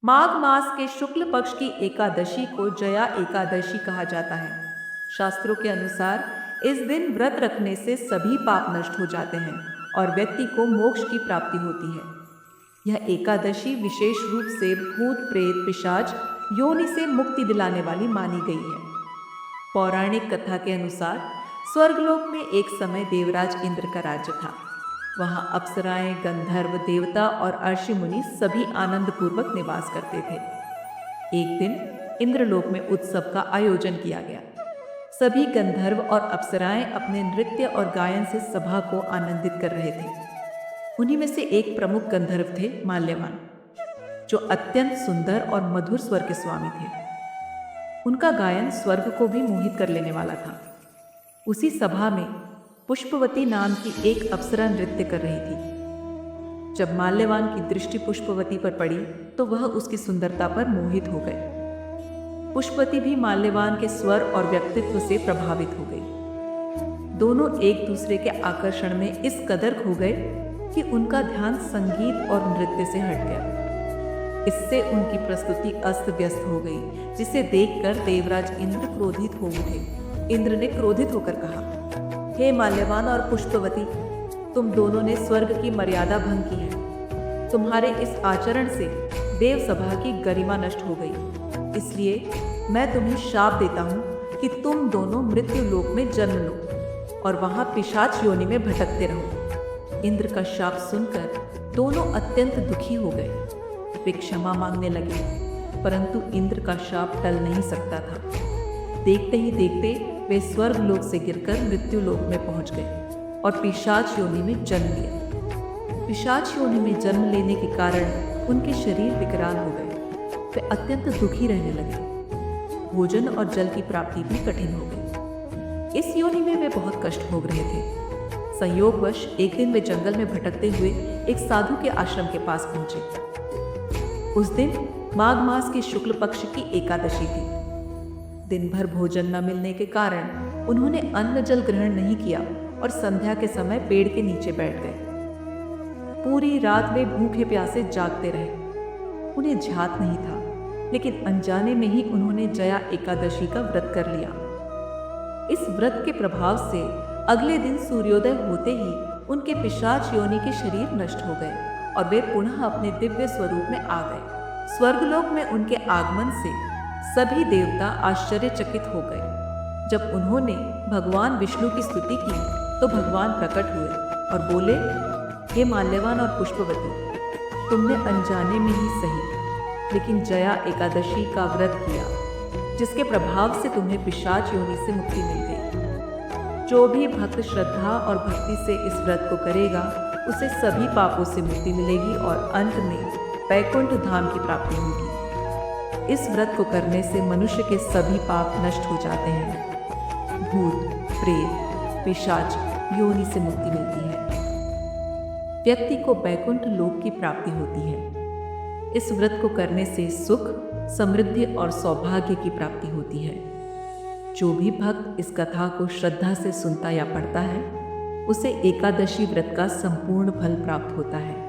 माघ मास के शुक्ल पक्ष की एकादशी को जया एकादशी कहा जाता है। शास्त्रों के अनुसार इस दिन व्रत रखने से सभी पाप नष्ट हो जाते हैं और व्यक्ति को मोक्ष की प्राप्ति होती है। यह एकादशी विशेष रूप से भूत प्रेत पिशाच योनि से मुक्ति दिलाने वाली मानी गई है। पौराणिक कथा के अनुसार स्वर्गलोक में एक समय देवराज इंद्र का राज्य था। वहां अप्सराएं, गंधर्व, देवता और अर्षि मुनि सभी आनंद पूर्वक निवास करते थे। एक दिन इंद्रलोक में उत्सव का आयोजन किया गया। सभी गंधर्व और अप्सराएं अपने नृत्य और गायन से सभा को आनंदित कर रहे थे। उन्हीं में से एक प्रमुख गंधर्व थे माल्यवान, जो अत्यंत सुंदर और मधुर स्वर के स्वामी थे। उनका गायन स्वर्ग को भी मोहित कर लेने वाला था। उसी सभा में पुष्पवती नाम की एक अप्सरा नृत्य कर रही थी। जब माल्यवान की दृष्टि पुष्पवती पर पड़ी तो वह उसकी सुंदरता पर मोहित हो गए। पुष्पवती भी माल्यवान के स्वर और व्यक्तित्व से प्रभावित हो गई। दोनों एक दूसरे के आकर्षण में इस कदर खो गए कि उनका ध्यान संगीत और नृत्य से हट गया। इससे उनकी प्रस्तुति अस्त व्यस्त हो गई, जिसे देखकर देवराज इंद्र क्रोधित हो उठे। इंद्र ने क्रोधित होकर कहा, हे माल्यवान और पुष्पवती, तुम दोनों ने स्वर्ग की मर्यादा भंग की है। तुम्हारे इस आचरण से देव सभा की गरिमा नष्ट हो गई। इसलिए मैं तुम्हें शाप देता हूँ कि तुम दोनों मृत्यु लोक में जन्म लो और वहां पिशाच योनि में भटकते रहो। इंद्र का शाप सुनकर दोनों अत्यंत दुखी हो गए। वे क्षमा मांगने लगे, परंतु इंद्र का शाप टल नहीं सकता था। देखते ही देखते वे स्वर्ग लोक से गिरकर मृत्यु लोक में पहुंच गए और पिशाच योनि में जन्म लिया। पिशाच योनि में जन्म लेने के कारण उनके शरीर विकराल हो गए। वे अत्यंत दुखी रहने लगे। भोजन और जल की प्राप्ति भी कठिन हो गई। इस योनि में वे बहुत कष्ट भोग रहे थे। संयोगवश एक दिन वे जंगल में भटकते हुए एक साधु के आश्रम के पास पहुंचे। उस दिन माघ मास की शुक्ल पक्ष की एकादशी थी। दिन भर भोजन न मिलने के कारण उन्होंने अन्न जल ग्रहण नहीं किया और संध्या के समय पेड़ के नीचे बैठ गए। पूरी रात वे भूखे प्यासे जागते रहे। उन्हें ध्यात नहीं था, लेकिन अनजाने में ही उन्होंने जया एकादशी का व्रत कर लिया। इस व्रत के प्रभाव से अगले दिन सूर्योदय होते ही उनके पिशाच योनि के शरीर नष्ट हो गए और वे पुनः अपने दिव्य स्वरूप में आ गए। स्वर्गलोक में उनके आगमन से सभी देवता आश्चर्यचकित हो गए। जब उन्होंने भगवान विष्णु की स्तुति की तो भगवान प्रकट हुए और बोले, हे माल्यवान और पुष्पवती, तुमने अनजाने में ही सही लेकिन जया एकादशी का व्रत किया, जिसके प्रभाव से तुम्हें पिशाच योनि से मुक्ति मिल गई। जो भी भक्त श्रद्धा और भक्ति से इस व्रत को करेगा उसे सभी पापों से मुक्ति मिलेगी और अंत में वैकुंठ धाम की प्राप्ति होगी। इस व्रत को करने से मनुष्य के सभी पाप नष्ट हो जाते हैं। भूत, प्रेत, पिशाच योनि से मुक्ति मिलती है। व्यक्ति को वैकुंठ लोक की प्राप्ति होती है। इस व्रत को करने से सुख, समृद्धि और सौभाग्य की प्राप्ति होती है। जो भी भक्त इस कथा को श्रद्धा से सुनता या पढ़ता है, उसे एकादशी व्रत का संपूर्ण फल प्राप्त होता है।